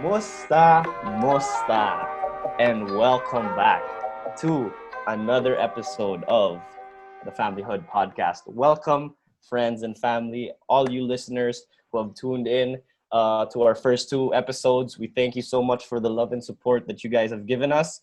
Musta, Musta, and welcome back to another episode of the Familyhood Podcast. Welcome, friends and family, all you listeners who have tuned in to our first two episodes. We thank you so much for the love and support that you guys have given us.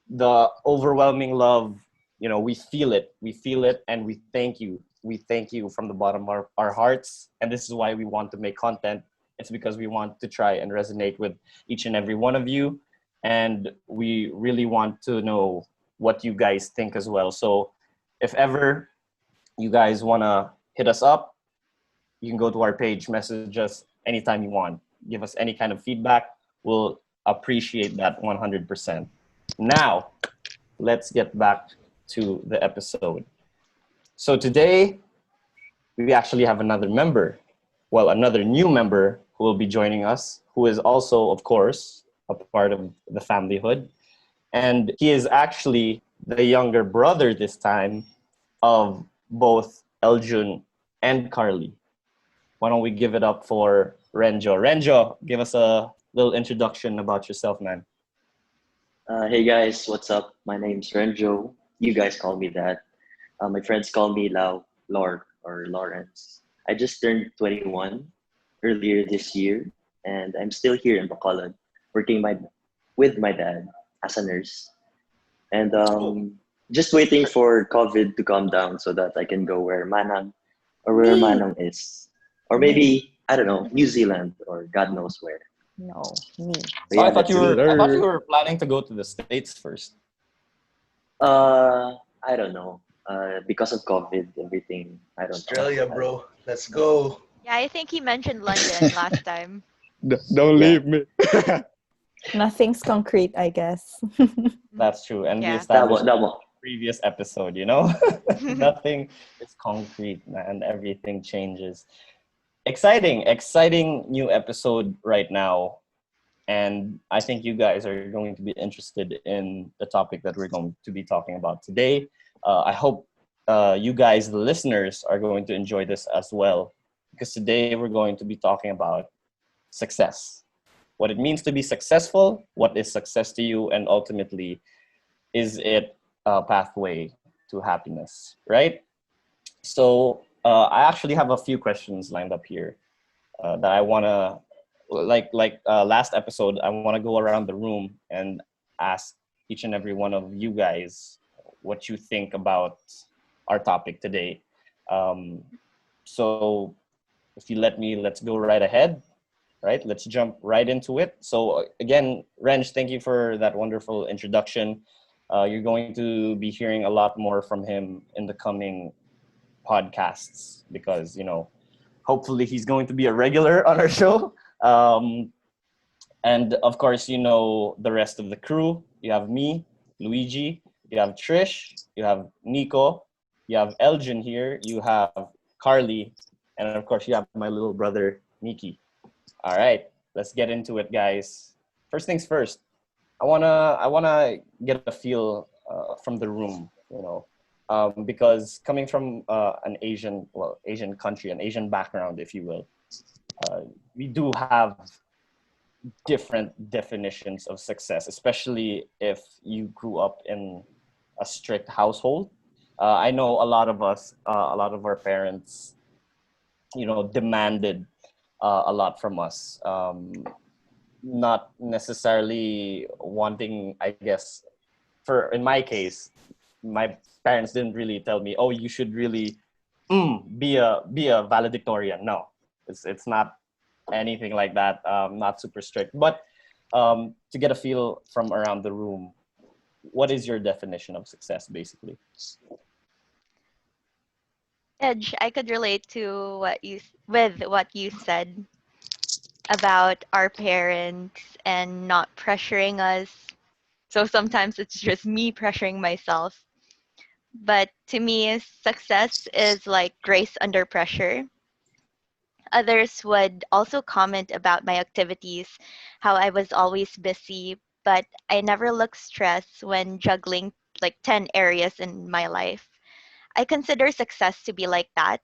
The overwhelming love, we feel it. We feel it, and we thank you. We thank you from the bottom of our hearts. And this is why we want to make content. It's because we want to try and resonate with each and every one of you. And we really want to know what you guys think as well. So if ever you guys want to hit us up, you can go to our page, message us anytime you want. Give us any kind of feedback. We'll appreciate that 100%. Now, let's get back to the episode. So today, we actually have another member. Well, another new member who will be joining us, who is also, of course, a part of the familyhood. And he is actually the younger brother this time of both Eljun and Carly. Why don't we give it up for Renjo? Renjo, give us a little introduction about yourself, man. Hey guys, what's up? My name's Renjo. You guys call me that. My friends call me Lord, or Lawrence. I just turned 21 earlier this year, and I'm still here in Bacolod, working with my dad as a nurse, and Oh, just waiting for COVID to calm down so that I can go where Manang or where Me, Manang is, or me, maybe I don't know, New Zealand or God knows where. no, me. But so yeah, I thought you that's were me. I thought you Hello. were planning to go to the States first. I don't know. Because of COVID, everything. I don't know. Australia, bro. Let's go. Yeah, I think he mentioned London last time. Don't Yeah, leave me. Nothing's concrete, I guess. That's true. And we Yeah. that established one. That one. previous episode, nothing is concrete, man. Everything changes. Exciting new episode right now. And I think you guys are going to be interested in the topic that we're going to be talking about today. I hope you guys, the listeners, are going to enjoy this as well. Because today we're going to be talking about success. What it means to be successful, what is success to you, and ultimately, is it a pathway to happiness, right? So I actually have a few questions lined up here that I want to, last episode, I want to go around the room and ask each and every one of you guys what you think about our topic today. Um, so if you let me, let's go right ahead, right? Let's jump right into it. So again, Renj, thank you for that wonderful introduction. You're going to be hearing a lot more from him in the coming podcasts because, hopefully he's going to be a regular on our show. Um, and of course, the rest of the crew. You have me, Luigi, you have Trish, you have Nico, you have Elgin here, you have Carly, and of course, you have my little brother, Nikki. All right, let's get into it, guys. First things first. I wanna get a feel from the room, because coming from an Asian country, an Asian background, if you will, we do have different definitions of success, especially if you grew up in a strict household. I know a lot of us, a lot of our parents, demanded a lot from us. Not necessarily wanting, I guess, for in my case, my parents didn't really tell me, oh, you should really be a valedictorian. No, it's not anything like that. Not super strict, but to get a feel from around the room, what is your definition of success, basically? Edge, I could relate to what you said about our parents and not pressuring us. So sometimes it's just me pressuring myself. But to me, success is like grace under pressure. Others would also comment about my activities, how I was always busy, but I never looked stressed when juggling like 10 areas in my life. I consider success to be like that.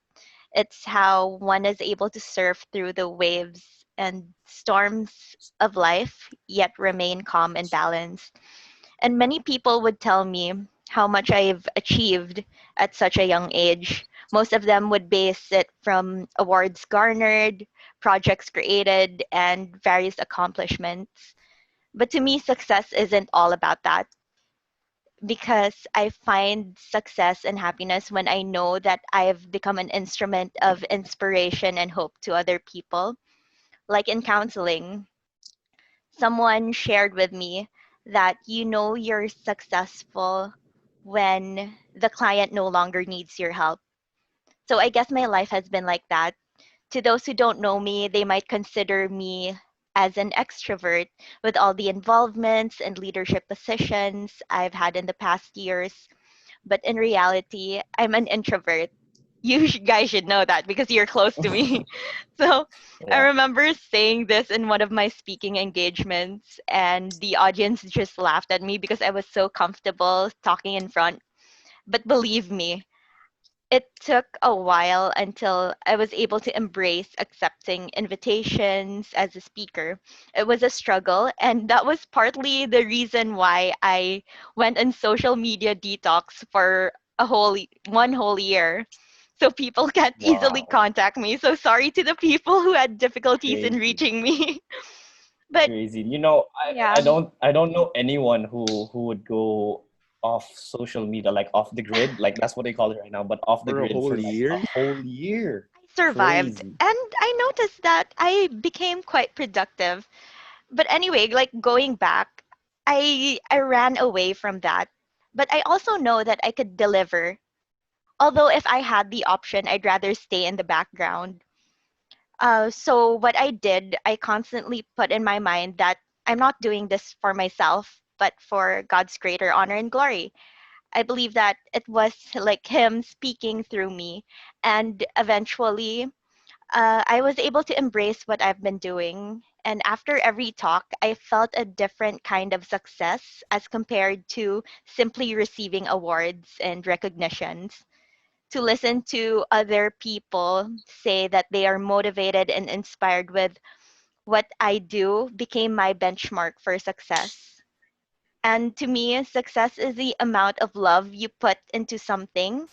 It's how one is able to surf through the waves and storms of life, yet remain calm and balanced. And many people would tell me how much I've achieved at such a young age. Most of them would base it from awards garnered, projects created, and various accomplishments. But to me, success isn't all about that, because I find success and happiness when I know that I've become an instrument of inspiration and hope to other people. Like in counseling, someone shared with me that you're successful when the client no longer needs your help. So I guess my life has been like that. To those who don't know me, they might consider me as an extrovert with all the involvements and leadership positions I've had in the past years. But in reality, I'm an introvert. Guys should know that because you're close to me. So I Yeah. remember saying this in one of my speaking engagements, and the audience just laughed at me because I was so comfortable talking in front. But believe me, it took a while until I was able to embrace accepting invitations as a speaker. It was a struggle, and that was partly the reason why I went on social media detox for one whole year. So people can't easily Wow. contact me. So sorry to the people who had difficulties in Crazy. reaching me. But Crazy. yeah. I don't know anyone who would go off social media, like off the grid, like that's what they call it right now, but off the For a grid for whole like a year? whole year. I survived, Crazy. and I noticed that I became quite productive. But anyway, like going back, I ran away from that. But I also know that I could deliver. Although if I had the option, I'd rather stay in the background. So what I did, I constantly put in my mind that I'm not doing this for myself, but for God's greater honor and glory. I believe that it was like Him speaking through me, and eventually I was able to embrace what I've been doing. And after every talk, I felt a different kind of success as compared to simply receiving awards and recognitions. To listen to other people say that they are motivated and inspired with what I do became my benchmark for success. And to me, success is the amount of love you put into something.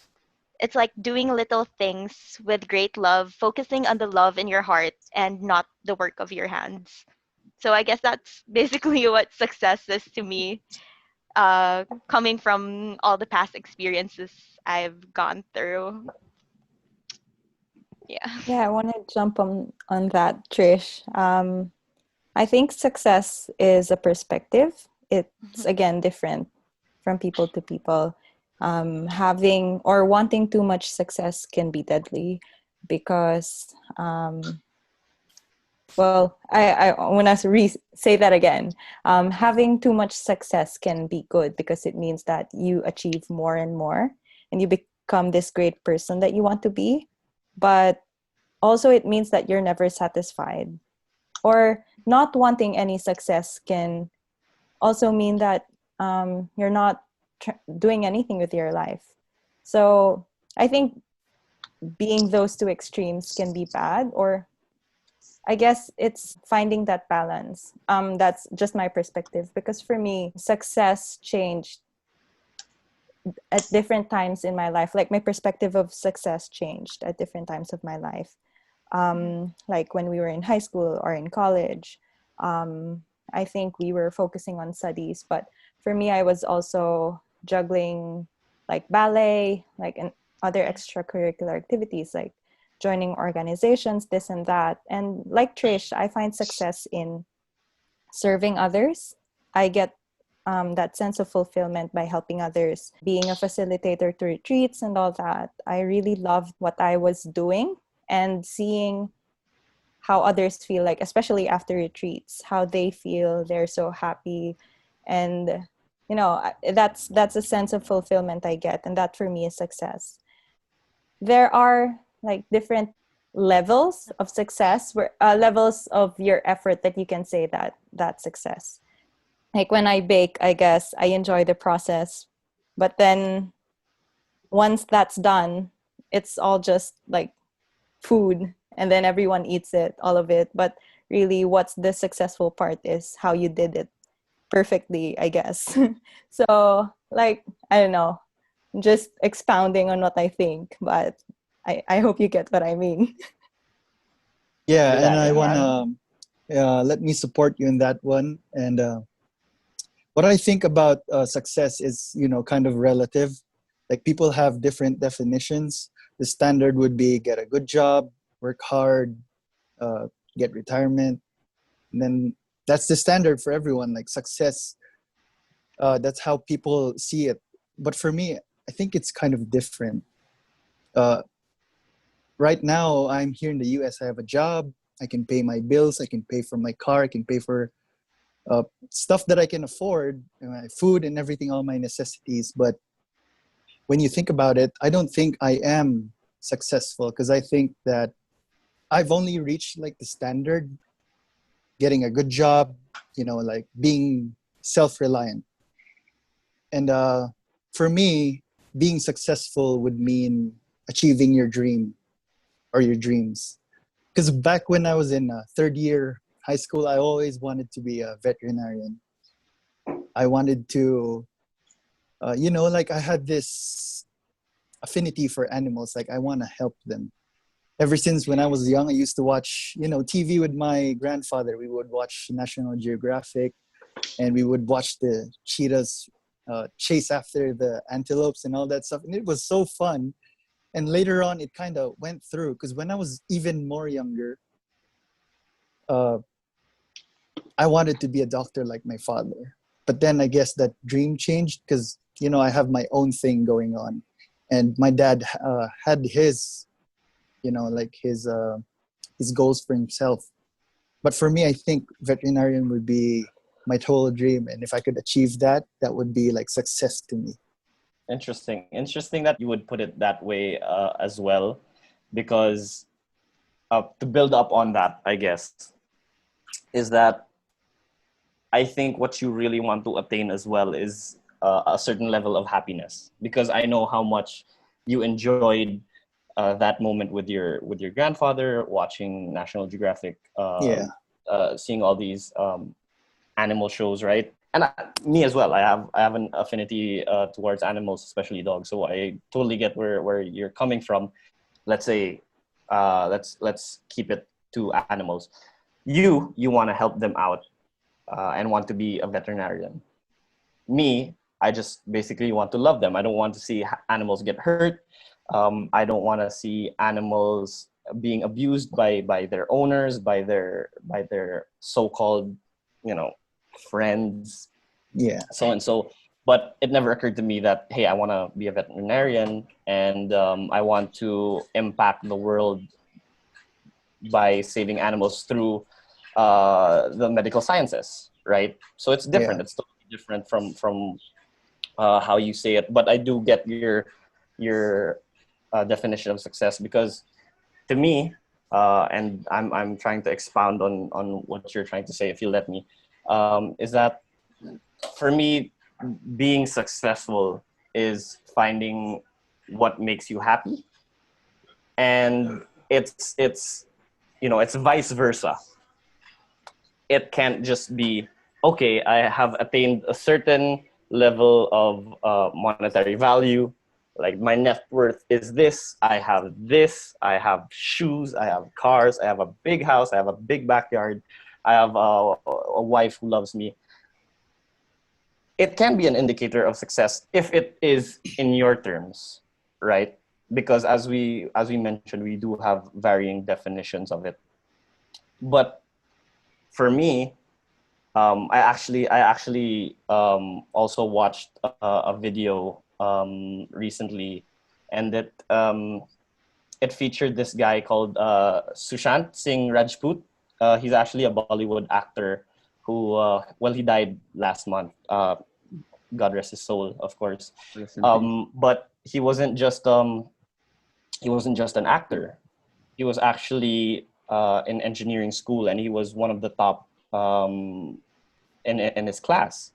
It's like doing little things with great love, focusing on the love in your heart and not the work of your hands. So I guess that's basically what success is to me, coming from all the past experiences I've gone through. Yeah. Yeah, I want to jump on that, Trish. I think success is a perspective. It's again different from people to people. Having or wanting too much success can be deadly because, well, I want to say that again. Having too much success can be good because it means that you achieve more and more and you become this great person that you want to be. But also, it means that you're never satisfied, or not wanting any success can also mean that you're not doing anything with your life. So I think being those two extremes can be bad, or I guess it's finding that balance. That's just my perspective, because for me, success changed at different times in my life. Like my perspective of success changed at different times of my life. Like when we were in high school or in college, I think we were focusing on studies. But for me, I was also juggling like ballet, like and other extracurricular activities, like joining organizations, this and that. And like Trish, I find success in serving others. I get that sense of fulfillment by helping others, being a facilitator to retreats and all that. I really loved what I was doing, and seeing how others feel, like especially after retreats, how they feel, they're so happy. And that's a sense of fulfillment I get, and that for me is success. There are like different levels of success, where levels of your effort that you can say that that's success. Like when I bake, I guess I enjoy the process, but then once that's done, it's all just like food and then everyone eats it, all of it. But really, what's the successful part is how you did it perfectly, I guess. So, like, I don't know, just expounding on what I think, but I hope you get what I mean. Yeah, and Yeah, I yeah. wanna let me support you in that one. And what I think about success is, kind of relative. Like people have different definitions. The standard would be get a good job, work hard, uh, get retirement, and then that's the standard for everyone. Like success, that's how people see it. But for me, I think it's kind of different. Uh, right now, I'm here in the U.S. I have a job. I can pay my bills. I can pay for my car. I can pay for stuff that I can afford, my food and everything, all my necessities. But when you think about it, I don't think I am successful because I think that I've only reached like the standard, getting a good job, like being self-reliant. And for me, being successful would mean achieving your dream or your dreams. Because back when I was in third year high school, I always wanted to be a veterinarian. I wanted to, like I had this affinity for animals. Like I want to help them. Ever since when I was young, I used to watch, TV with my grandfather. We would watch National Geographic, and we would watch the cheetahs chase after the antelopes and all that stuff. And it was so fun. And later on, it kind of went through because when I was even more younger, uh, I wanted to be a doctor like my father. But then I guess that dream changed because, I have my own thing going on. And my dad had his, like his goals for himself. But for me, I think veterinarian would be my total dream. And if I could achieve that, that would be like success to me. Interesting that you would put it that way as well, because to build up on that, I guess, is that I think what you really want to attain as well is a certain level of happiness, because I know how much you enjoyed that moment with your grandfather watching National Geographic, Yeah. seeing all these animal shows, right? And me as well. I have an affinity towards animals, especially dogs. So I totally get where you're coming from. Let's say, let's keep it to animals. You want to help them out and want to be a veterinarian. Me, I just basically want to love them. I don't want to see animals get hurt. I don't want to see animals being abused by their owners, by their so-called, friends, Yeah. so and so. But it never occurred to me that, hey, I want to be a veterinarian, and I want to impact the world by saving animals through the medical sciences, right? So it's different. Yeah. It's totally different from how you say it. But I do get your definition of success, because to me, and I'm trying to expound on what you're trying to say, if you let me, is that for me, being successful is finding what makes you happy, and it's vice versa. It can't just be, okay, I have attained a certain level of monetary value, like my net worth is this, I have shoes, I have cars, I have a big house, I have a big backyard, I have a wife who loves me. It can be an indicator of success if it is in your terms, right? Because as we mentioned, we do have varying definitions of it. But for me, I actually also watched a video recently, and it featured this guy called Sushant Singh Rajput. He's actually a Bollywood actor who, he died last month. God rest his soul, of course. But he wasn't just an actor. He was actually in engineering school, and he was one of the top in his class.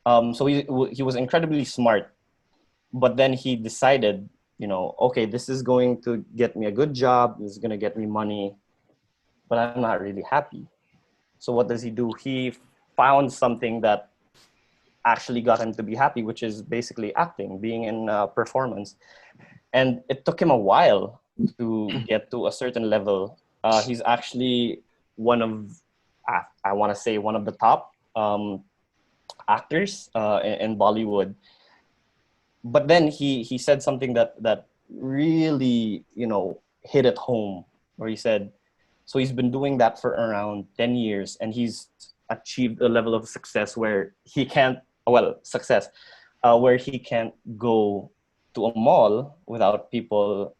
So he was incredibly smart, but then he decided okay, this is going to get me a good job, this is going to get me money, but I'm not really happy. So what does he do? He found something that actually got him to be happy, which is basically acting, being in performance. And it took him a while to get to a certain level. He's actually one of, I want to say, one of the top actors in Bollywood. But then he said something that really hit at home, where he said, so he's been doing that for around 10 years, and he's achieved a level of success where he can't, where he can't go to a mall without people,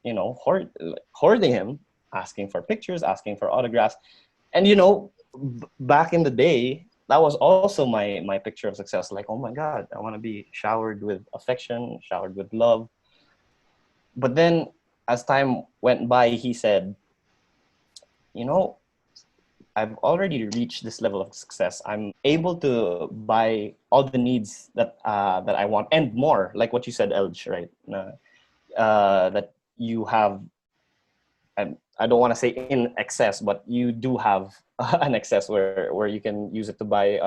hoarding him, asking for pictures, asking for autographs. And, back in the day, that was also my picture of success. Like, oh my God, I want to be showered with affection, showered with love. But then as time went by, he said, I've already reached this level of success. I'm able to buy all the needs that I want and more, like what you said, Elj, right? That you have, and I don't want to say in excess, but you do have an excess where you can use it to buy,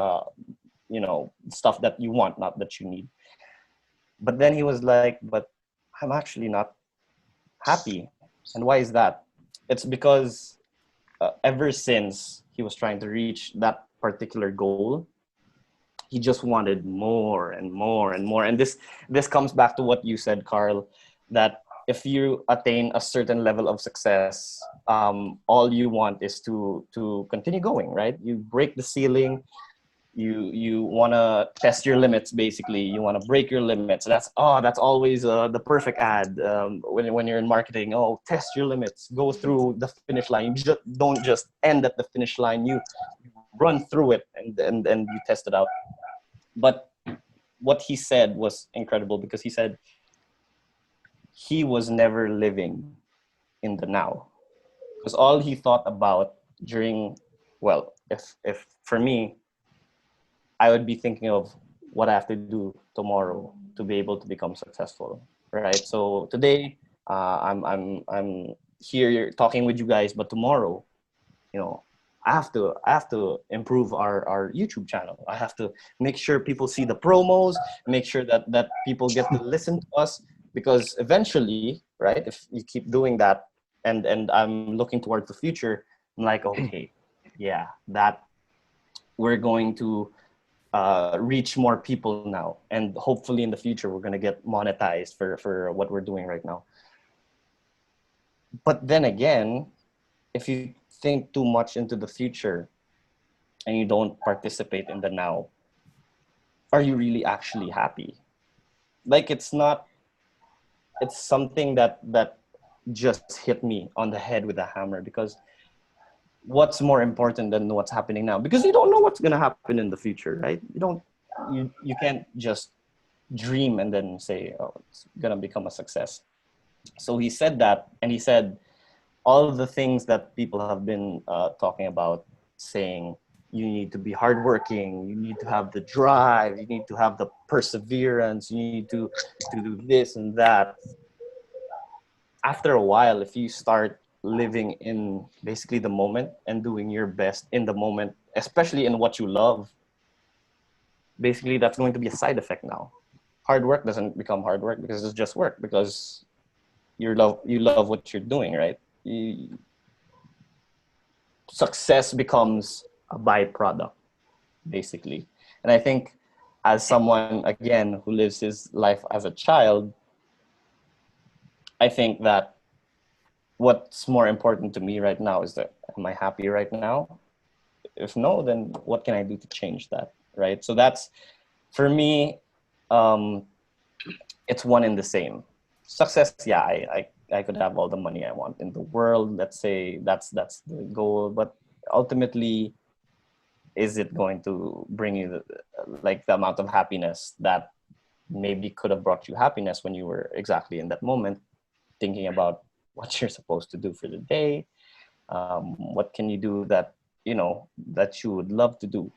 stuff that you want, not that you need. But then he was like, but I'm actually not happy. And why is that? It's because ever since he was trying to reach that particular goal, he just wanted more and more and more. And this comes back to what you said, Carl, that if you attain a certain level of success, all you want is to continue going, right? You break the ceiling. You want to test your limits. Basically, you want to break your limits. That's always the perfect ad when you're in marketing. Oh, test your limits, go through the finish line. You don't just end at the finish line. You run through it and you test it out. But what he said was incredible, because he said he was never living in the now, because all he thought about during, well, if for me, I would be thinking of what I have to do tomorrow to be able to become successful, right? So today, I'm here talking with you guys, but tomorrow, I have to improve our YouTube channel. I have to make sure people see the promos, make sure that people get to listen to us, because eventually, right? If you keep doing that, and I'm looking towards the future, I'm like, okay, yeah, that we're going to reach more people now, and hopefully in the future we're going to get monetized for what we're doing right now. But then again, if you think too much into the future and you don't participate in the now, are you really actually happy? Like, it's something that just hit me on the head with a hammer, because what's more important than what's happening now? Because you don't know what's going to happen in the future, right? You can't just dream and then say, oh, it's going to become a success. So he said that, and he said all of the things that people have been talking about, saying you need to be hardworking, you need to have the drive, you need to have the perseverance, you need to do this and that. After a while, if you start living in basically the moment and doing your best in the moment, especially in what you love, basically that's going to be a side effect now. Hard work doesn't become hard work because it's just work, because you love what you're doing, right? Success becomes a byproduct, basically. And I think, as someone, again, who lives his life as a child, I think that what's more important to me right now is that, am I happy right now? If no, then what can I do to change that, right? So that's, for me, it's one and the same. Success, yeah, I could have all the money I want in the world. Let's say that's the goal, but ultimately, is it going to bring you the amount of happiness that maybe could have brought you happiness when you were exactly in that moment, thinking about what you're supposed to do for the day? What can you do that that you would love to do,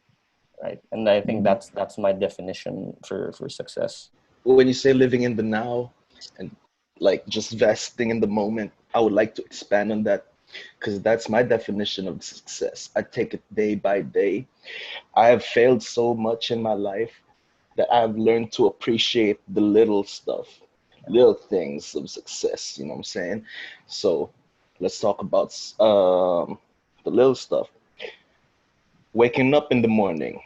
right? And I think that's my definition for success. When you say living in the now, and like just vesting in the moment. I would like to expand on that because that's my definition of success. I take it day by day. I have failed so much in my life that I've learned to appreciate the little stuff, little things of success. You know what I'm saying? So let's talk about the little stuff. Waking up in the morning,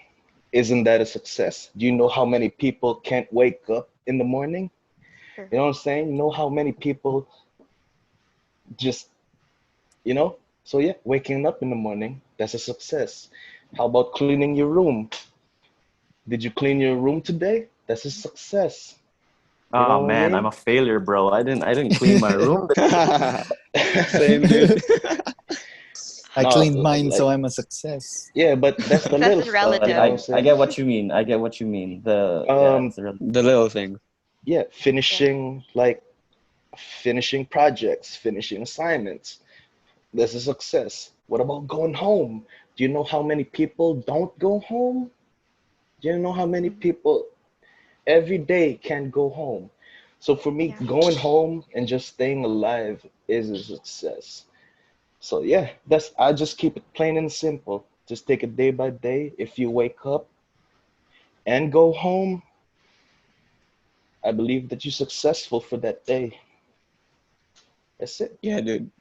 isn't that a success? Do you know how many people can't wake up in the morning? Sure. You know what I'm saying? You know how many people just, you know? So yeah, waking up in the morning, that's a success. How about cleaning your room? Did you clean your room today? That's a success. You Oh know what I man, I'm mean? a failure, bro. I didn't clean my room. Same, dude. I No, cleaned mine, so like, I'm a success. yeah, but that's the Success little is stuff, But you know what I'm relative. I saying? get what you mean. I get what you mean. Um, It's really The little things. yeah, Yeah. finishing projects, finishing assignments. That's a success. What about going home? Do you know how many people don't go home? Do you know how many Mhm. people every day can't go home? So for me, Yeah. going home and just staying alive is a success. So yeah, that's I just keep it plain and simple. Just take it day by day. If you wake up and go home, I believe that you're successful for that day. That's it. Yeah, dude.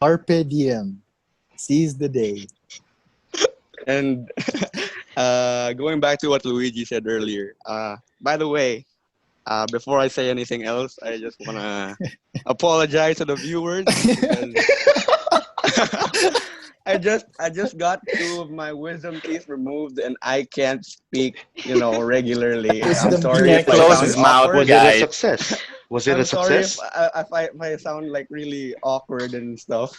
Carpe diem. Seize the day. And going back to what Luigi said earlier. By the way, before I say anything else, I just wanna apologize to the viewers because I just got two of my wisdom teeth removed and I can't speak, regularly. I'm Wisdom sorry teeth. can't if I close sound his mouth, awkward. Was it a guys. success? Was it a I'm sorry success? if I sound like really awkward and stuff.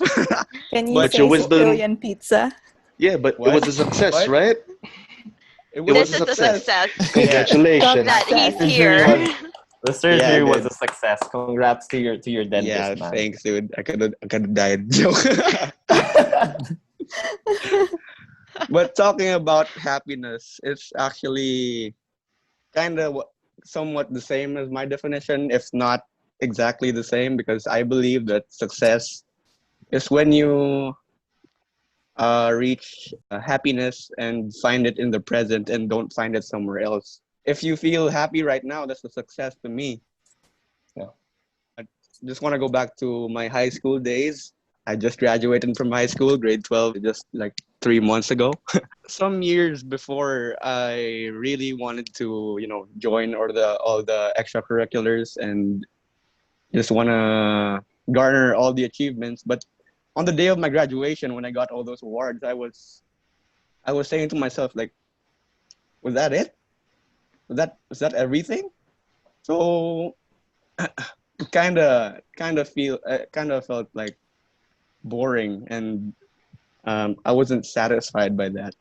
Can you But But your say wisdom, Sicilian pizza? yeah, but it what? was a success, What? right? It It was a was This a is a success. success. success Yeah. that Congratulations. he's Success. Surgery here. was the Yeah, surgery was dude. a success. Congrats to your Yeah, dentist, man. thanks, dude. I could have died. Joke. But talking about happiness, it's actually kind of somewhat the same as my definition, if not exactly the same, because I believe that success is when you reach happiness and find it in the present and don't find it somewhere else. If you feel happy right now, that's a success to me. Yeah. I just want to go back to my high school days. I just graduated from high school, grade 12, just like 3 months ago. Some years before, I really wanted to, join all the extracurriculars and just want to garner all the achievements. But on the day of my graduation, when I got all those awards, I was saying to myself, like, was that it? Was that everything? So kind of felt like boring, and I wasn't satisfied by that.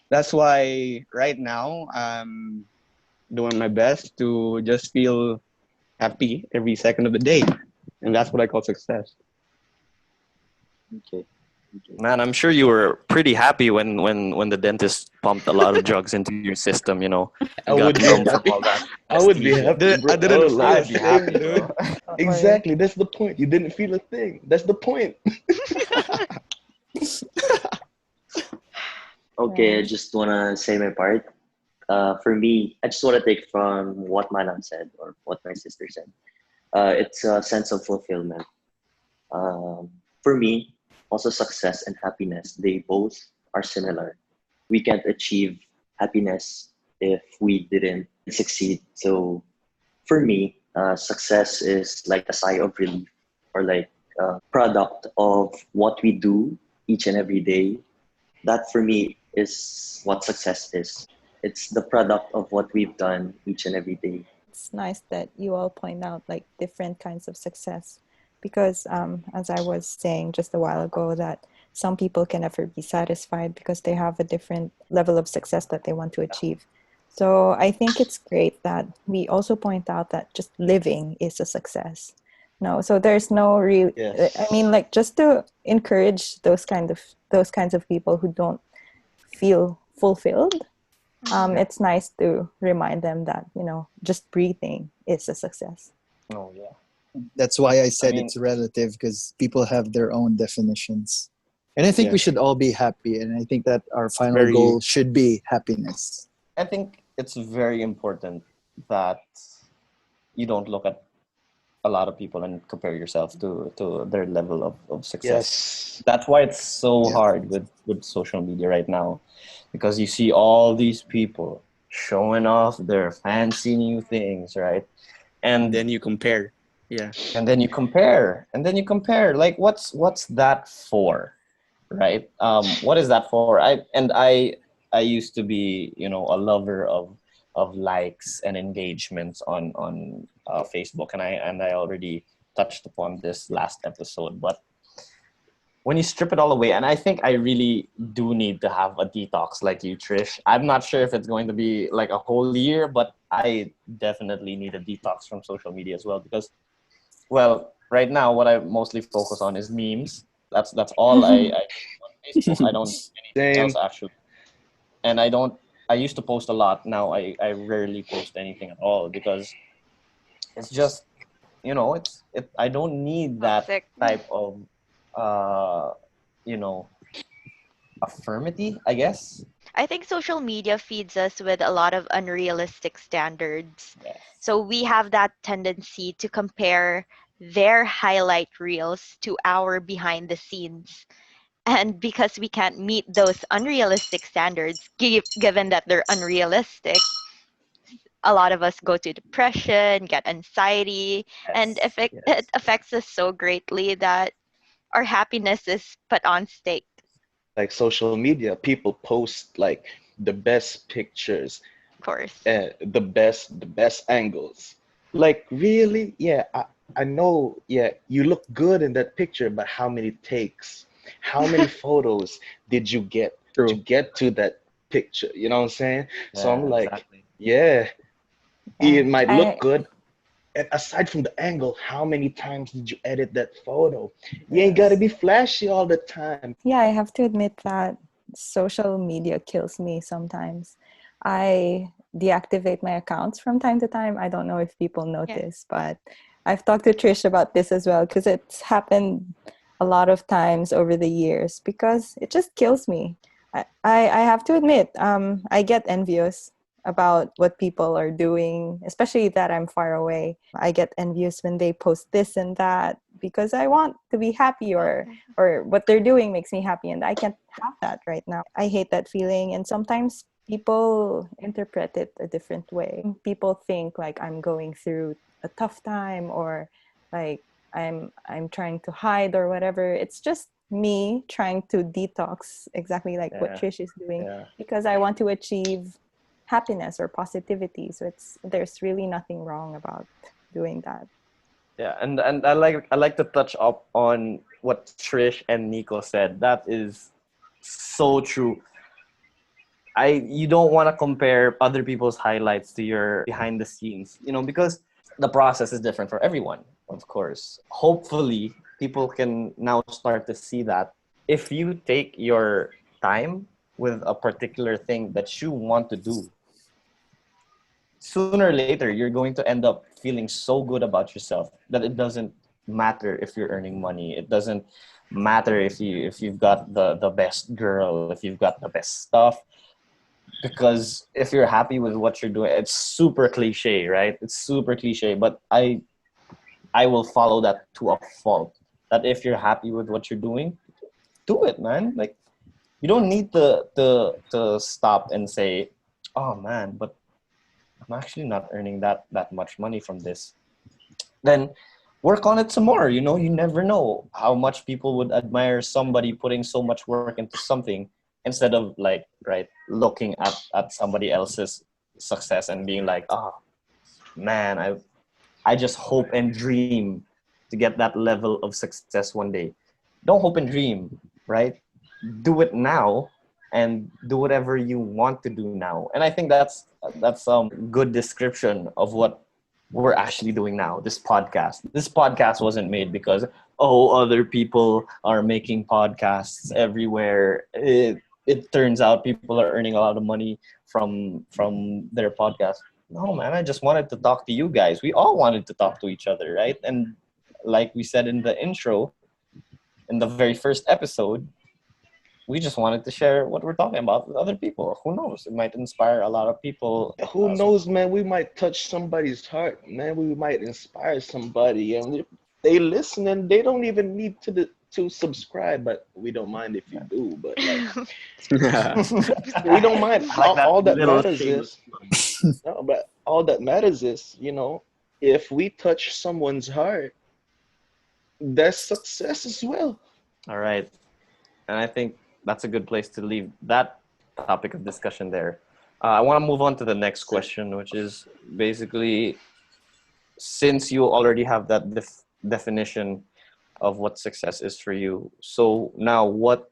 That's why right now I'm doing my best to just feel happy every second of the day, and that's what I call success. Okay. Okay. Man, I'm sure you were pretty happy when the dentist pumped a lot of drugs into your system. You I got would be numb from happy. all that I would be anesthesia. happy, I bro. I didn't would feel a like, I'd be happy, thing, bro. dude. Don't worry. exactly. That's the point. You didn't feel a thing. That's the point. Okay, I Yeah. just wanna say my part. For me, I just wanna take from what my mom said or what my sister said. It's a sense of fulfillment. For me, also success and happiness, they both are similar. We can't achieve happiness if we didn't succeed. So for me, success is like a sigh of relief or like a product of what we do each and every day. That for me is what success is. It's the product of what we've done each and every day. It's nice that you all point out like different kinds of success because as I was saying just a while ago that some people can never be satisfied because they have a different level of success that they want to achieve. So I think it's great that we also point out that just living is a success. No, so there's no real I mean Yes. like just to encourage those kinds of people who don't feel fulfilled, Mhm. it's nice to remind them that just breathing is a success. Oh yeah. That's why I I said mean, it's relative, because people have their own definitions. And I think we Yeah, should all be happy. And I think that our it's final very goal should be happiness. I think it's very important that you don't look at a lot of people and compare yourself to their level of success. Yes. That's why it's so Yeah. hard with social media right now, because you see all these people showing off their fancy new things, right? And then you compare. Yeah. and then you compare, like what's that for, right? What is that for? I used to be, a lover of likes and engagements on Facebook, and I already touched upon this last episode. But when you strip it all away, and I think I really do need to have a detox like you, Trish. I'm not sure if it's going to be like a whole year, but I definitely need a detox from social media as well, because, well, right now what I mostly focus on is memes. That's all I do on Facebook. I don't do anything else Same. actually. And I used to post a lot. Now I rarely post anything at all, because it's just, I don't need that Toxic. type of uh you know affirmity, I guess. I think social media feeds us with a lot of unrealistic standards. Yes. So we have that tendency to compare their highlight reels to our behind the scenes. And because we can't meet those unrealistic standards, given that they're unrealistic, a lot of us go to depression, get anxiety, and Yes. it Yes. affects us so greatly that our happiness is put on stake, Like social media, people post like the best pictures, of course. the best angles. Like really, yeah, I know, yeah, you look good in that picture, but how many takes, how many photos did you True. get to that picture? You know what I'm saying? So I'm Yeah, like, exactly. yeah, Yeah. it might look I good. And aside from the angle, how many times did you edit that photo? You ain't gotta Yes. be flashy all the time. Yeah, I have to admit that social media kills me sometimes. I deactivate my accounts from time to time. I don't know if people Yeah. notice, but I've talked to Trish about this as well, because it's happened a lot of times over the years, because it just kills me. I have to admit, I get envious about what people are doing, especially that I'm far away. I get envious when they post this and that, because I want to be happy, or what they're doing makes me happy, and I can't have that right now. I hate that feeling, and sometimes people interpret it a different way. People think like I'm going through a tough time, or like I'm trying to hide or whatever. It's just me trying to detox, exactly like what Yeah. Trish is doing, Yeah. because I want to achieve happiness or positivity. So there's really nothing wrong about doing that. Yeah, and I like to touch up on what Trish and Nico said. That is so true. You don't want to compare other people's highlights to your behind the scenes, because the process is different for everyone, of course. Hopefully, people can now start to see that if you take your time with a particular thing that you want to do, sooner or later you're going to end up feeling so good about yourself that it doesn't matter if you're earning money. It doesn't matter if you've got the best girl, if you've got the best stuff, because if you're happy with what you're doing, it's super cliche, right? It's super cliche, but I will follow that to a fault. That if you're happy with what you're doing, do it, man. Like, you don't need to stop and say, oh man, but I'm actually not earning that much money from this. Then work on it some more. You never know how much people would admire somebody putting so much work into something, instead of, like, right, looking at somebody else's success and being like, oh man, I just hope and dream to get that level of success one day. Don't hope and dream, right? Do it now, and do whatever you want to do now. And I think that's good description of what we're actually doing now. This podcast wasn't made because, oh, other people are making podcasts everywhere. It turns out people are earning a lot of money from their podcast. No, man, I just wanted to talk to you guys. We all wanted to talk to each other, right? And like we said in the intro, in the very first episode, we just wanted to share what we're talking about with other people. Who knows? It might inspire a lot of people. Who knows, man? We might touch somebody's heart, man. We might inspire somebody, and if they listen, and they don't even need to subscribe, but we don't mind if you do. But like, Yeah. we don't mind. I like that All that little matters shameless is, plug. no, but all that matters is, if we touch someone's heart, that's success as well. All right. And I think that's a good place to leave that topic of discussion there. I want to move on to the next question, which is basically, since you already have that definition of what success is for you, so now what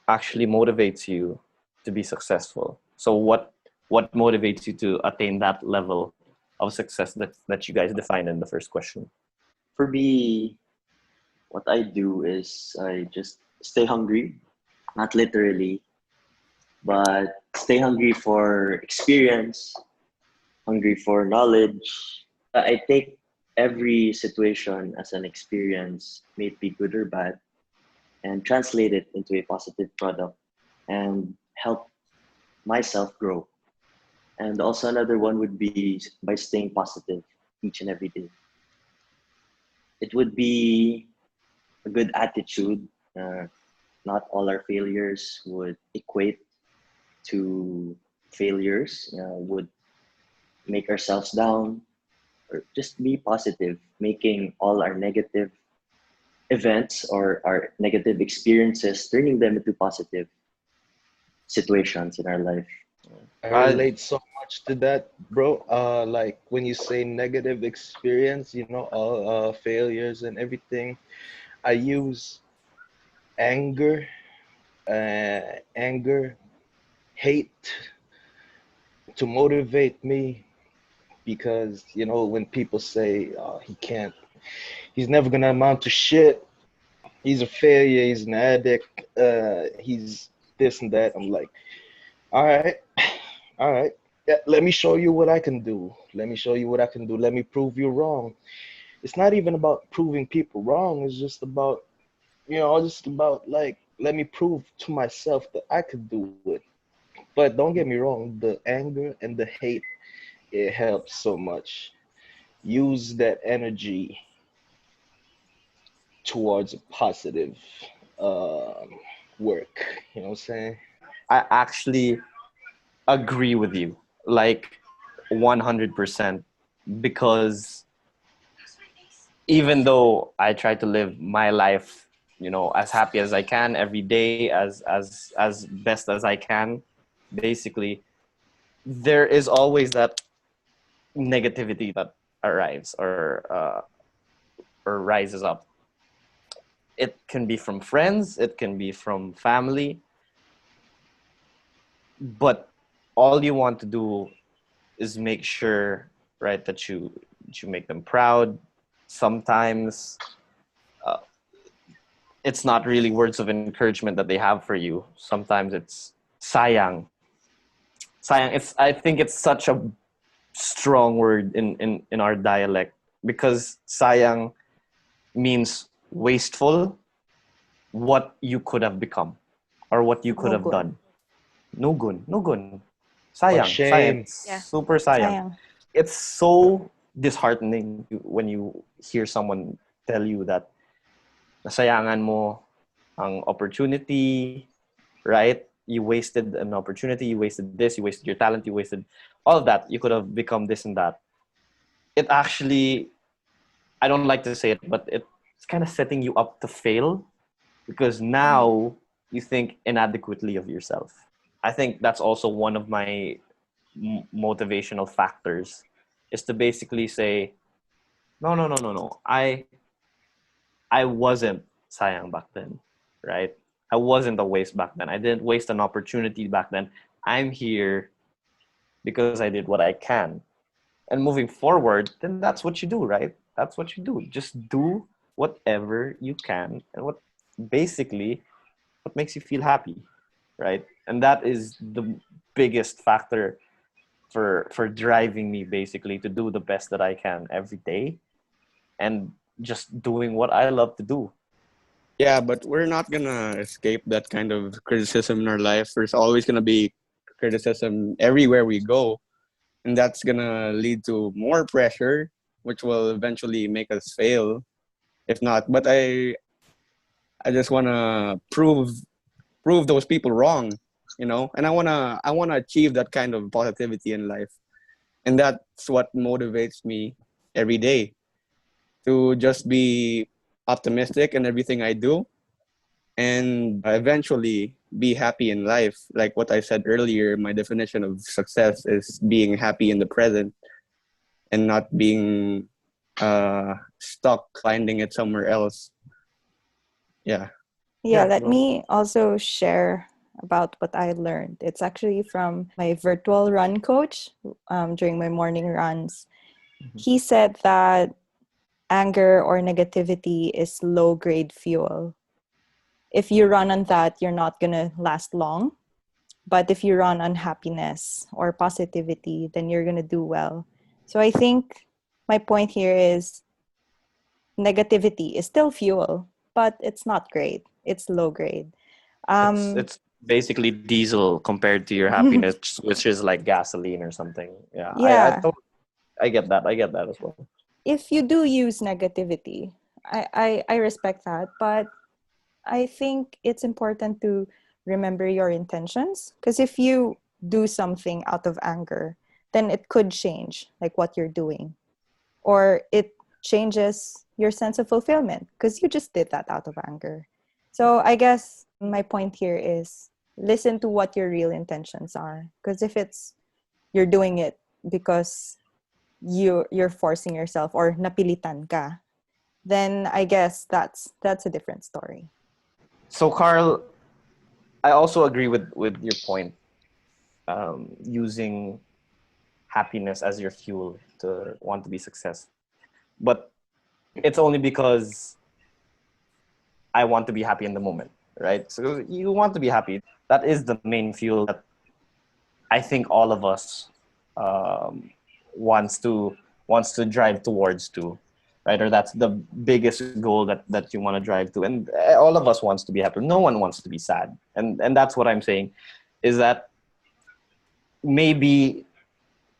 actually motivates you to be successful? So what motivates you to attain that level of success that you guys defined in the first question? For me, what I do is I just stay hungry, not literally, but stay hungry for experience, hungry for knowledge. I take every situation as an experience, may it be good or bad, and translate it into a positive product and help myself grow. And also another one would be by staying positive each and every day. It would be a good attitude. Not all our failures would equate to failures, would make ourselves down, or just be positive, making all our negative events or our negative experiences, turning them into positive situations in our life. I I relate so much to that, bro. Like when you say negative experience, all failures and everything. I use anger, anger, hate to motivate me because when people say he can't, he's never gonna amount to shit. He's a failure. He's an addict. He's this and that. I'm like, all right, all right. Yeah, let me show you what I can do. Let me show you what I can do. Let me prove you wrong. It's not even about proving people wrong. It's just about, like, let me prove to myself that I could do it. But don't get me wrong, the anger and the hate, it helps so much. Use that energy towards a positive work. You know what I'm saying? I actually agree with you, like 100%, because even though I try to live my life, as happy as I can every day, as best as I can, basically, there is always that negativity that arrives or rises up. It can be from friends, it can be from family, but all you want to do is make sure, right, that you make them proud. Sometimes uh, it's not really words of encouragement that they have for you. Sometimes it's sayang. Sayang. I think it's such a strong word in our dialect, because sayang means wasteful, what you could have become or what you could No have good. done. No gun, no gun. What Sayang, sayang. shame. It's Yeah. super sayang. Sayang. It's so disheartening when you hear someone tell you that nasayangan mo ang opportunity, right? You wasted an opportunity, you wasted this, you wasted your talent, you wasted all of that. You could have become this and that. It actually, I don't like to say it, but it's kind of setting you up to fail, because now you think inadequately of yourself. I think that's also one of my motivational factors, is to basically say, no, no, no, no, no. I wasn't sayang back then, right? I wasn't a waste back then. I didn't waste an opportunity back then. I'm here because I did what I can. And moving forward, then that's what you do, right? That's what you do. Just do whatever you can, and basically what makes you feel happy, right? And that is the biggest factor for driving me basically to do the best that I can every day and just doing what I love to do. Yeah, but we're not gonna escape that kind of criticism in our life. There's always gonna be criticism everywhere we go, and that's gonna lead to more pressure, which will eventually make us fail. If not, but I just wanna prove those people wrong, and I wanna achieve that kind of positivity in life, and that's what motivates me every day to just be optimistic in everything I do and eventually be happy in life. Like what I said earlier, my definition of success is being happy in the present and not being stuck finding it somewhere else. Yeah. Yeah, Yeah, let no. me also share about what I learned. It's actually from my virtual run coach during my morning runs. Mhm. He said that anger or negativity is low grade fuel. If you run on that, you're not going to last long. But if you run on happiness or positivity, then you're going to do well. So I think my point here is negativity is still fuel, but it's not great. It's low grade. Um, It's basically diesel compared to your happiness, which is like gasoline or something. Yeah, yeah, I get that. I get that as well. if you do use negativity, I respect that. But I think it's important to remember your intentions. Because if you do something out of anger, then it could change like what you're doing. Or it changes your sense of fulfillment because you just did that out of anger. So I guess my point here is listen to what your real intentions are. Because if it's you're doing it because you're forcing yourself or napilitan ka, then I guess that's a different story. So, Carl, I also agree with your point. Using happiness as your fuel to want to be success, but it's only because I want to be happy in the moment, right? So you want to be happy. That is the main fuel that I think all of us um, wants to wants to drive towards to, right? Or that's the biggest goal that you want to drive to, and all of us wants to be happy. No one wants to be sad, and that's what I'm saying, is that maybe,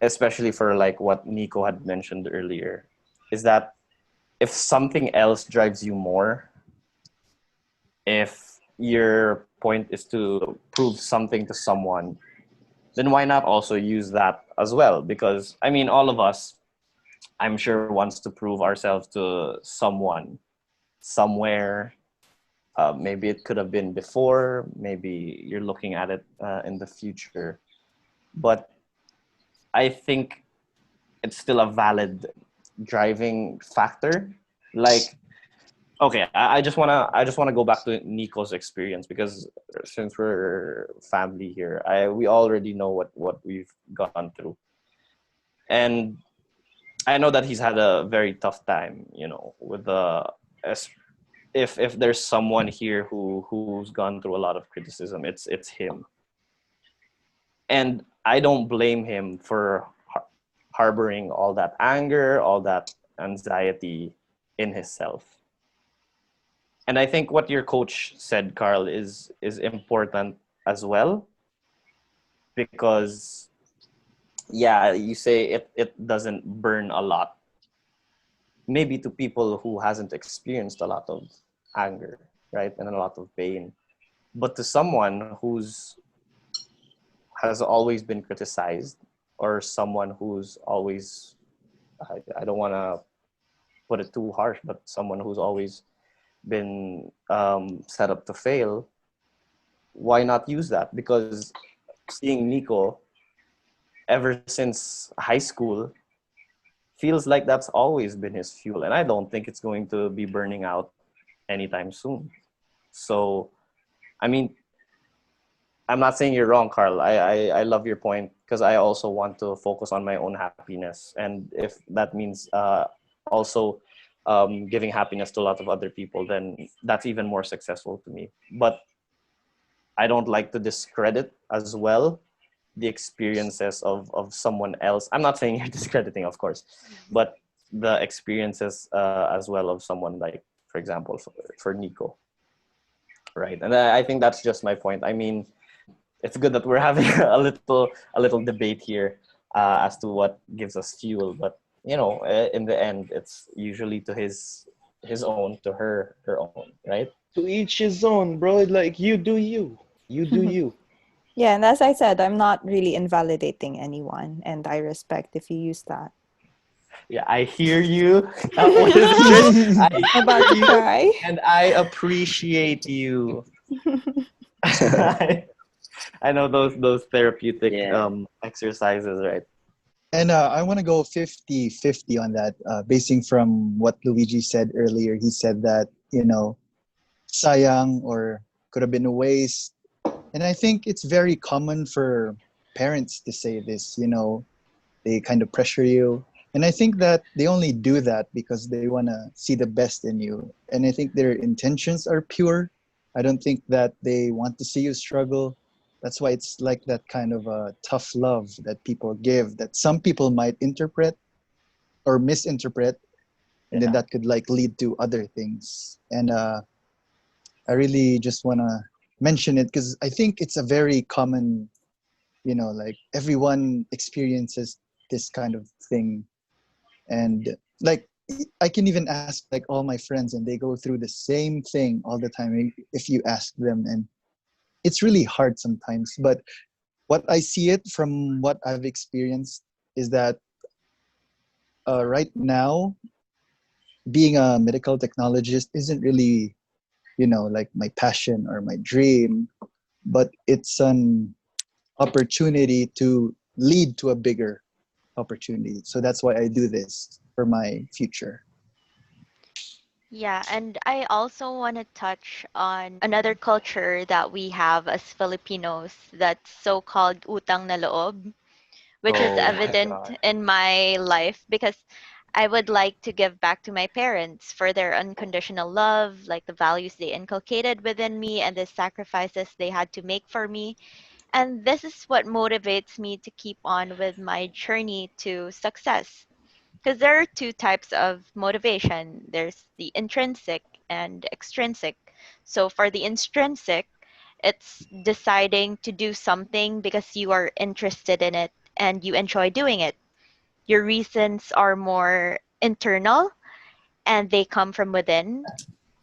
especially for like what Nico had mentioned earlier, is that if something else drives you more, if your point is to prove something to someone, then why not also use that as well? Because I mean, all of us, I'm sure, wants to prove ourselves to someone somewhere. Maybe it could have been before. Maybe you're looking at it in the future. But I think it's still a valid driving factor. Like, okay, I just wanna go back to Nico's experience, because since we're family here, we already know what we've gone through, and I know that he's had a very tough time, with the as if there's someone here who's gone through a lot of criticism, it's him, and I don't blame him for harboring all that anger, all that anxiety in himself. And I think what your coach said, Carl, is important as well, because yeah, you say it doesn't burn a lot, maybe to people who hasn't experienced a lot of anger, right, and a lot of pain, but to someone who's has always been criticized, or someone who's always, I don't want to put it too harsh, but someone who's always been set up to fail, why not use that? Because seeing Nico ever since high school feels like that's always been his fuel, and I don't think it's going to be burning out anytime soon. So, I mean, I'm not saying you're wrong, Carl. I love your point, because I also want to focus on my own happiness. And if that means also giving happiness to a lot of other people, then that's even more successful to me. But I don't like to discredit as well the experiences of someone else. I'm not saying you're discrediting, of course, but the experiences as well of someone like, for example, for Nico, right? And I think that's just my point. I mean, it's good that we're having a little debate here as to what gives us fuel, but in the end, it's usually to his own, to her own, right? To each his own, bro. Like, you do you. You do you. Yeah, and as I said, I'm not really invalidating anyone, and I respect if you use that. Yeah, I hear you. What is it, Trish? I I'm about hear to you, cry. and I appreciate you. I know those therapeutic Yeah. exercises, right? And I want to go 50-50 on that, basing from what Luigi said earlier. He said that, sayang or could have been a waste. And I think it's very common for parents to say this, they kind of pressure you. And I think that they only do that because they want to see the best in you. And I think their intentions are pure. I don't think that they want to see you struggle. That's why it's like that kind of a tough love that people give that some people might interpret or misinterpret. And then Yeah. that could like lead to other things. And I really just want to mention it because I think it's a very common, like everyone experiences this kind of thing. And like I can even ask like all my friends and they go through the same thing all the time if you ask them. And it's really hard sometimes. But what I see it from what I've experienced is that right now, being a medical technologist isn't really, like my passion or my dream, but it's an opportunity to lead to a bigger opportunity. So that's why I do this for my future. Yeah, and I also want to touch on another culture that we have as Filipinos that's so-called utang na loob, which is Oh my evident God. in my life because I would like to give back to my parents for their unconditional love, like the values they inculcated within me and the sacrifices they had to make for me. And this is what motivates me to keep on with my journey to success. Because there are two types of motivation, there's the intrinsic and extrinsic. So for the intrinsic, it's deciding to do something because you are interested in it and you enjoy doing it. Your reasons are more internal and they come from within.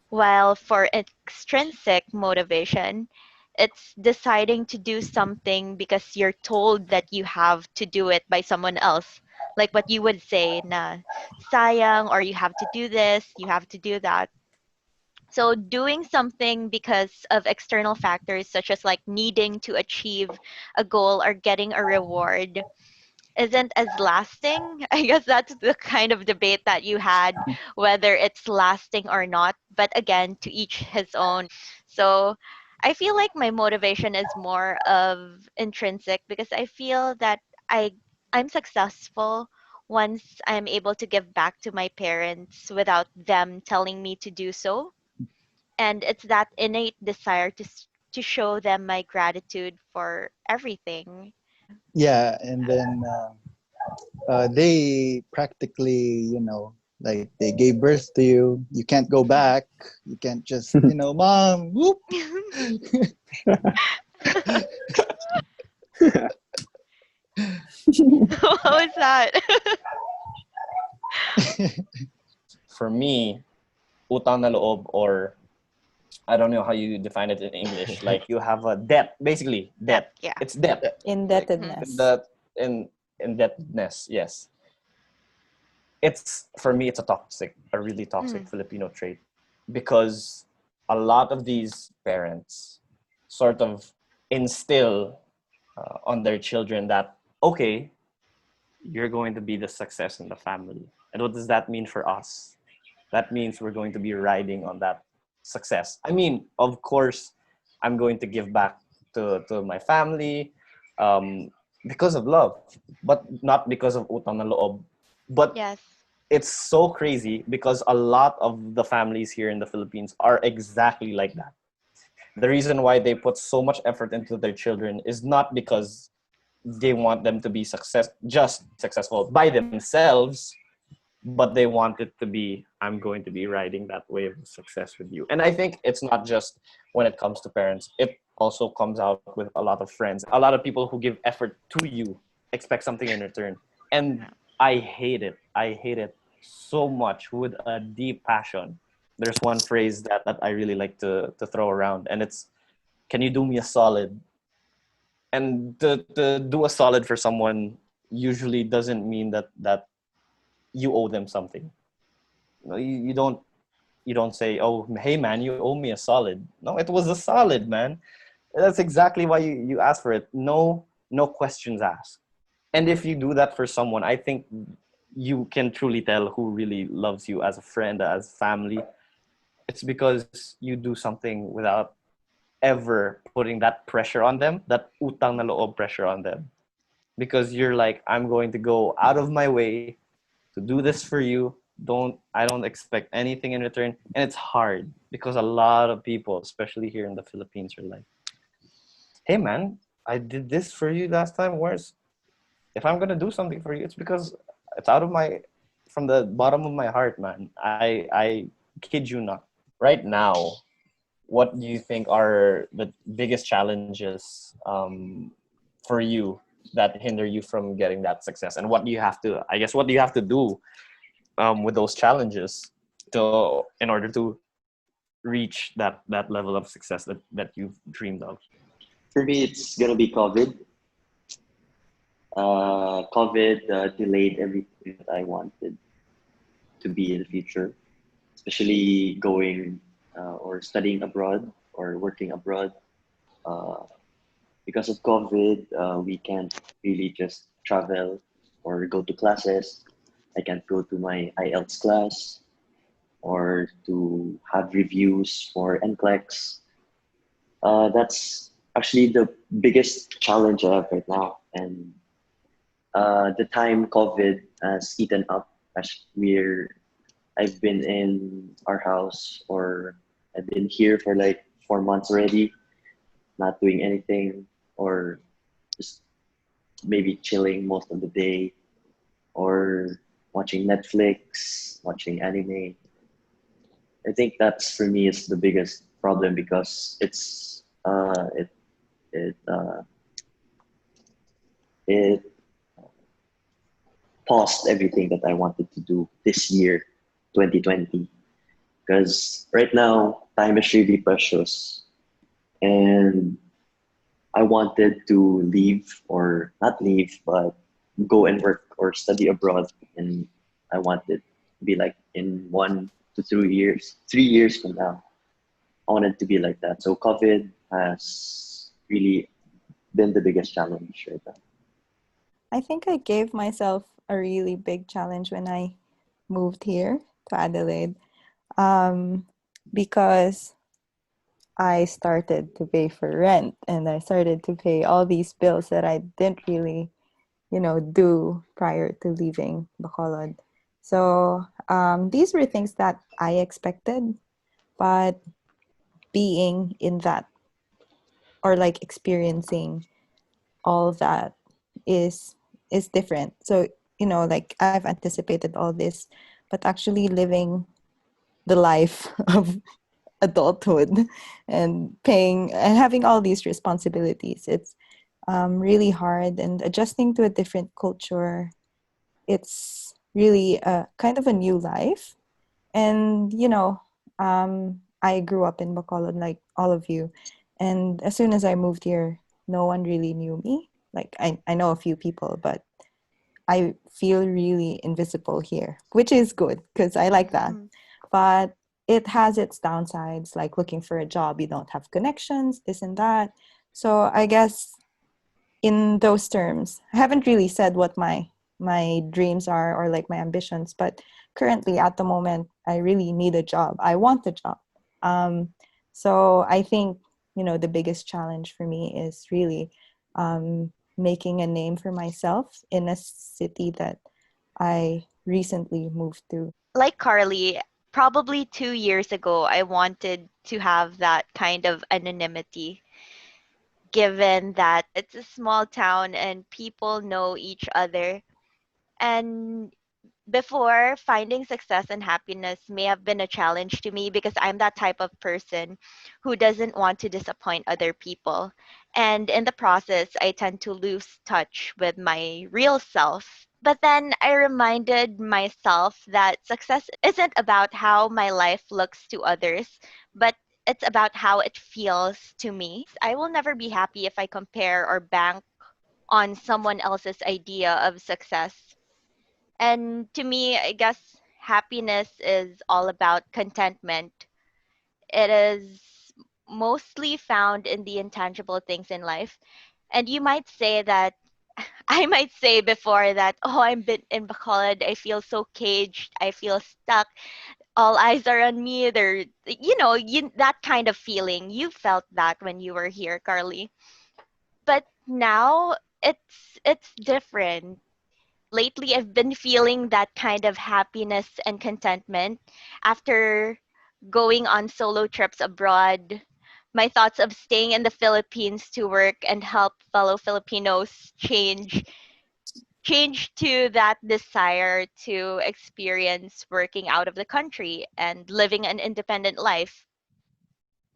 While for extrinsic motivation, it's deciding to do something because you're told that you have to do it by someone else. Like what you would say, na sayang, or you have to do this, you have to do that. So doing something because of external factors such as like needing to achieve a goal or getting a reward isn't as lasting. I guess that's the kind of debate that you had, whether it's lasting or not. But again, to each his own. So I feel like my motivation is more of intrinsic because I feel that I I'm successful once I'm able to give back to my parents without them telling me to do so. And it's that innate desire to show them my gratitude for everything. Yeah, and then they practically, like they gave birth to you. You can't go back. You can't just, mom, whoop. What was that? For me, utang na loob, or I don't know how you define it in English. Like you have a debt, basically debt. Yeah. It's debt. Like Indebtedness. the in indebtedness. Yes. It's for me. It's a really toxic Mm. Filipino trait, because a lot of these parents sort of instill on their children that, okay, you're going to be the success in the family. And what does that mean for us? That means we're going to be riding on that success. I mean, of course, I'm going to give back to my family um, because of love, but not because of utang na loob. But Yes. it's so crazy because a lot of the families here in the Philippines are exactly like that. The reason why they put so much effort into their children is not because they want them to be just successful by themselves, but they want it to be, I'm going to be riding that wave of success with you. And I think it's not just when it comes to parents, it also comes out with a lot of friends. A lot of people who give effort to you expect something in return. And I hate it. I hate it so much with a deep passion. There's one phrase that I really like to throw around, and it's, can you do me a solid? And to do a solid for someone usually doesn't mean that you owe them something. You don't say, oh, hey man, you owe me a solid. No, it was a solid, man. That's exactly why you asked for it. No questions asked. And if you do that for someone, I think you can truly tell who really loves you as a friend, as family. It's because you do something without ever putting that pressure on them, that utang na loob pressure on them. Because you're like, I'm going to go out of my way to do this for you. I don't expect anything in return. And it's hard because a lot of people, especially here in the Philippines, are like, hey man, I did this for you last time. Where's, if I'm gonna do something for you, it's because it's from the bottom of my heart, man. I kid you not. Right now, what do you think are the biggest challenges for you that hinder you from getting that success? And what do you have to, I guess, what do you have to do with those challenges in order to reach that level of success that you've dreamed of? For me, it's gonna be COVID. COVID delayed everything that I wanted to be in the future, especially going or studying abroad or working abroad. Uh, because of COVID, we can't really just travel or go to classes. I can't go to my IELTS class or to have reviews for NCLEX. That's actually the biggest challenge I have right now. And the time COVID has eaten up as I've been in our house, or I've been here for like 4 months already, not doing anything, or just maybe chilling most of the day, or watching Netflix, watching anime. I think that's for me is the biggest problem because it it paused everything that I wanted to do this year, 2020. Because right now, time is really precious. And I wanted to leave, or not leave, but go and work or study abroad. And I wanted to be like in 1 to 3 years, 3 years from now. I wanted to be like that. So COVID has really been the biggest challenge right now. I think I gave myself a really big challenge when I moved here to Adelaide, because I started to pay for rent and I started to pay all these bills that I didn't really, do prior to leaving Bacolod. So these were things that I expected, but being in that, or like experiencing all of that is different. So, like I've anticipated all this, but actually living the life of adulthood and paying and having all these responsibilities, it's really hard, and adjusting to a different culture, it's really a kind of a new life. And I grew up in Bacolod like all of you, and as soon as I moved here, no one really knew me. Like I know a few people, but I feel really invisible here, which is good because I like that. But it has its downsides, like looking for a job, you don't have connections, this and that. So I guess in those terms, I haven't really said what my dreams are or like my ambitions, but currently at the moment, I really need a job. I want a job. So I think, the biggest challenge for me is really making a name for myself in a city that I recently moved to. Like Carly, probably 2 years ago, I wanted to have that kind of anonymity. given that it's a small town and people know each other. And before, finding success and happiness may have been a challenge to me because I'm that type of person who doesn't want to disappoint other people. And in the process, I tend to lose touch with my real self. But then I reminded myself that success isn't about how my life looks to others, but it's about how it feels to me. I will never be happy if I compare or bank on someone else's idea of success. And to me, I guess happiness is all about contentment. It is mostly found in the intangible things in life. And you might say that, I might say before that, oh, I'm bit in Bacolod. I feel so caged. I feel stuck. All eyes are on me. That kind of feeling. You felt that when you were here, Carly. But now it's different. Lately I've been feeling that kind of happiness and contentment after going on solo trips abroad. My thoughts of staying in the Philippines to work and help fellow Filipinos change to that desire to experience working out of the country and living an independent life.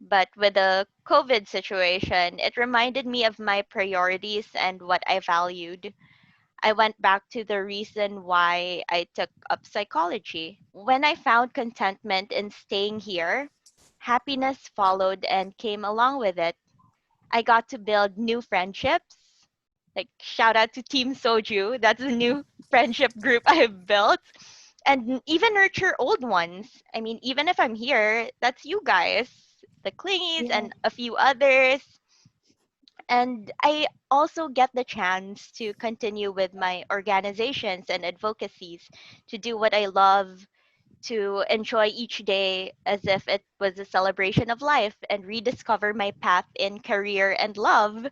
But with the COVID situation, it reminded me of my priorities and what I valued. I went back to the reason why I took up psychology. When I found contentment in staying here, happiness followed and came along with it. I got to build new friendships. Like, shout out to Team Soju. That's a new friendship group I've built. And even nurture old ones. I mean, even if I'm here, that's you guys, the Clingies Yeah. and a few others. And I also get the chance to continue with my organizations and advocacies, to do what I love, to enjoy each day as if it was a celebration of life and rediscover my path in career and love.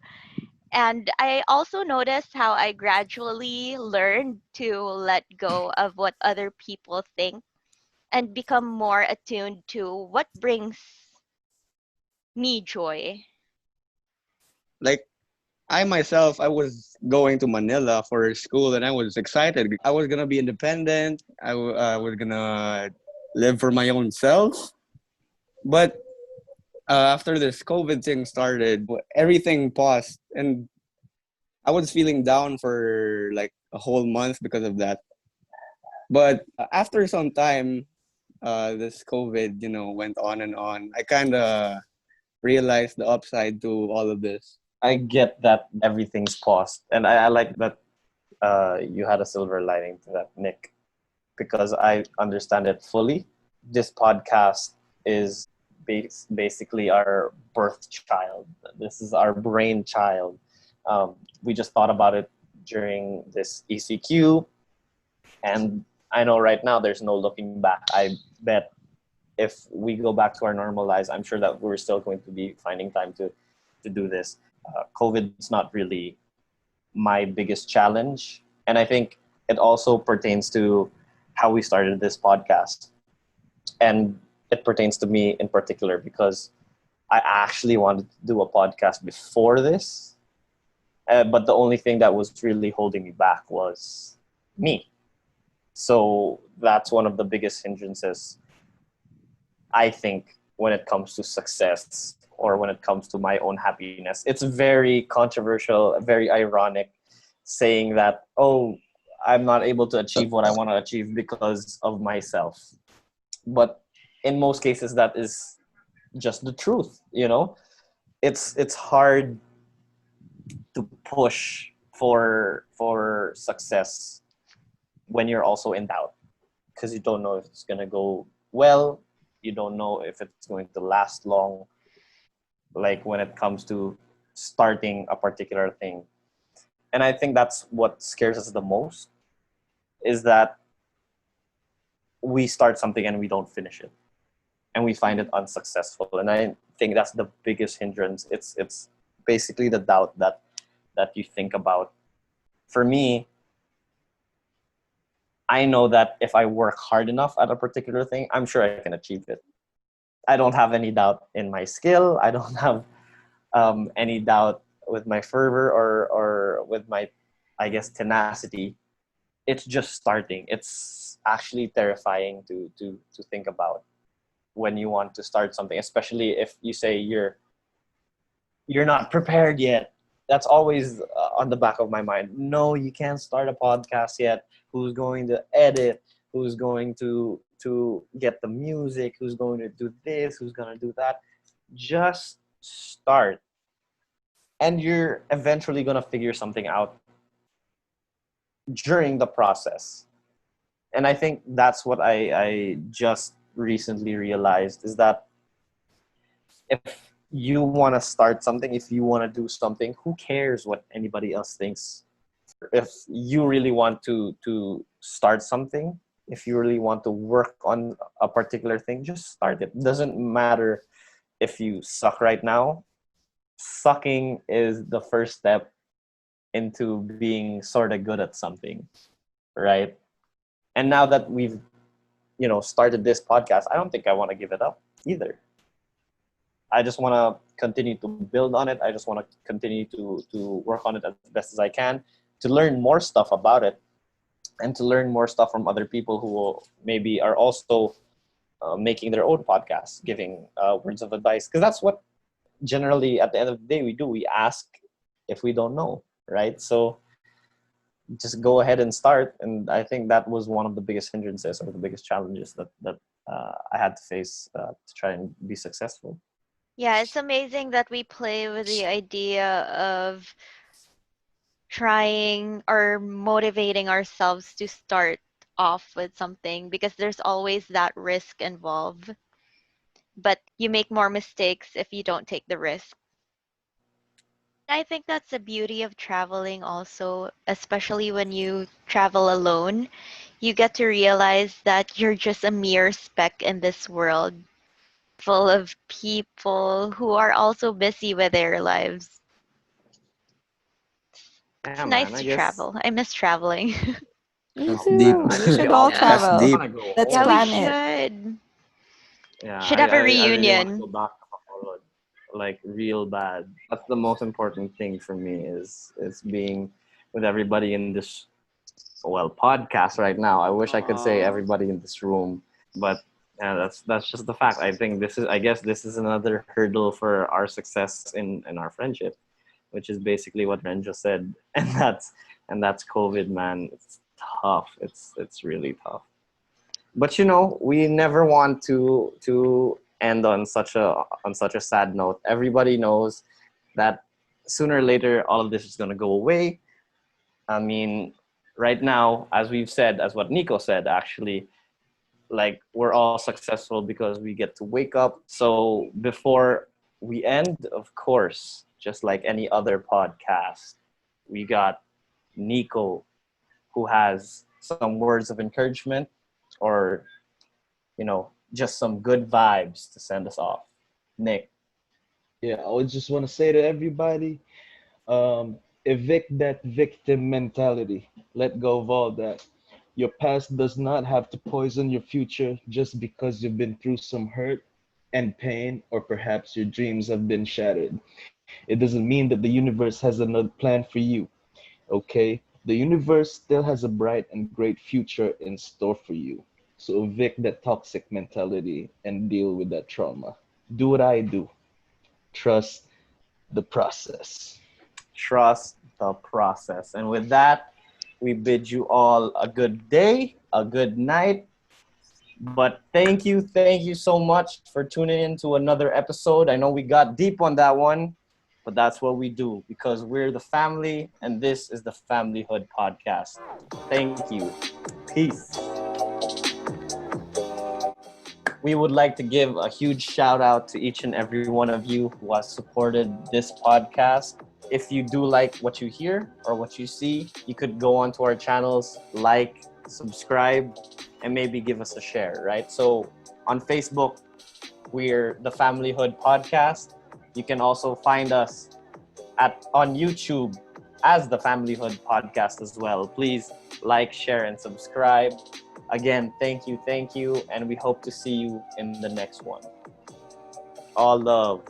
And I also noticed how I gradually learned to let go of what other people think and become more attuned to what brings me joy. Like I myself, I was going to Manila for school, and I was excited. I was gonna be independent. I was gonna live for my own self. But after this COVID thing started, everything paused, and I was feeling down for like a whole month because of that. But after some time, this COVID, went on and on. I kind of realized the upside to all of this. I get that everything's paused, and I like that you had a silver lining to that, Nick, because I understand it fully. This podcast is basically our birth child. This is our brainchild. We just thought about it during this ECQ, and I know right now there's no looking back. I bet if we go back to our normal lives, I'm sure that we're still going to be finding time to do this. COVID's not really my biggest challenge. And I think it also pertains to how we started this podcast. And it pertains to me in particular because I actually wanted to do a podcast before this. But the only thing that was really holding me back was me. So that's one of the biggest hindrances, I think, when it comes to success or when it comes to my own happiness. It's very controversial, very ironic saying that, oh, I'm not able to achieve what I want to achieve because of myself. But in most cases, that is just the truth, It's hard to push for success when you're also in doubt because you don't know if it's going to go well. You don't know if it's going to last long. Like when it comes to starting a particular thing. And I think that's what scares us the most is that we start something and we don't finish it and we find it unsuccessful. And I think that's the biggest hindrance. It's basically the doubt that you think about. For me, I know that if I work hard enough at a particular thing, I'm sure I can achieve it. I don't have any doubt in my skill. I don't have any doubt with my fervor, or with my, I guess, tenacity, it's just starting. It's actually terrifying to think about when you want to start something, especially if you say you're not prepared yet. That's always on the back of my mind. No, you can't start a podcast yet. Who's going to edit? Who's going to get the music? Who's going to do this? Who's going to do that? Just start, and you're eventually going to figure something out during the process. And I think that's what I just recently realized, is that if you want to start something, if you want to do something, who cares what anybody else thinks? If you really want to start something, if you really want to work on a particular thing, just start it. Doesn't matter if you suck right now. Sucking is the first step into being sort of good at something, right? And now that we've started this podcast, I don't think I want to give it up either. I just want to continue to build on it. I just want to continue to work on it as best as I can, to learn more stuff about it, and to learn more stuff from other people who will maybe are also making their own podcasts, giving words of advice. Because that's what generally at the end of the day we do. We ask if we don't know, right? So just go ahead and start. And I think that was one of the biggest hindrances, or the biggest challenges that I had to face to try and be successful. Yeah, it's amazing that we play with the idea of trying or motivating ourselves to start off with something, because there's always that risk involved. But you make more mistakes if you don't take the risk. I think that's the beauty of traveling also, especially when you travel alone. You get to realize that you're just a mere speck in this world full of people who are also busy with their lives. It's Yeah, man. nice I to guess. travel. I miss traveling. Me That's deep. too. I We guess we should all all Yeah. That's travel. deep. want to go Let's Yeah, home. we plan it. should. Yeah, Should have a I really want to go reunion. back to Bacolod, like real bad. That's the most important thing for me, is being with everybody in this, well, podcast right now. I wish I could say Aw. everybody in this room, but yeah, that's just the fact. I guess this is another hurdle for our success in our friendship, which is basically what Ren just said, and that's COVID, man. It's tough. It's really tough. But we never want to end on such a sad note. Everybody knows that sooner or later all of this is going to go away. I mean, right now, as we've said, as what Nico said, actually, like, we're all successful because we get to wake up. So before we end, of course, just like any other podcast, we got Nico, who has some words of encouragement, or just some good vibes to send us off. Nick. Yeah, I would just want to say to everybody, evict that victim mentality. Let go of all that. Your past does not have to poison your future just because you've been through some hurt and pain, or perhaps your dreams have been shattered. It doesn't mean that the universe has another plan for you, okay? The universe still has a bright and great future in store for you. So evict that toxic mentality and deal with that trauma. Do what I do. Trust the process. Trust the process. And with that, we bid you all a good day, a good night. But thank you so much for tuning in to another episode. I know we got deep on that one, but that's what we do, because we're the family, and this is the Familyhood Podcast. Thank you. Peace. We would like to give a huge shout out to each and every one of you who has supported this podcast. If you do like what you hear or what you see, you could go onto our channels, like, subscribe, and maybe give us a share, right? So on Facebook, we're the Familyhood Podcast. You can also find us on YouTube as the Familyhood Podcast as well. Please like, share, and subscribe. Again, thank you, and we hope to see you in the next one. All love.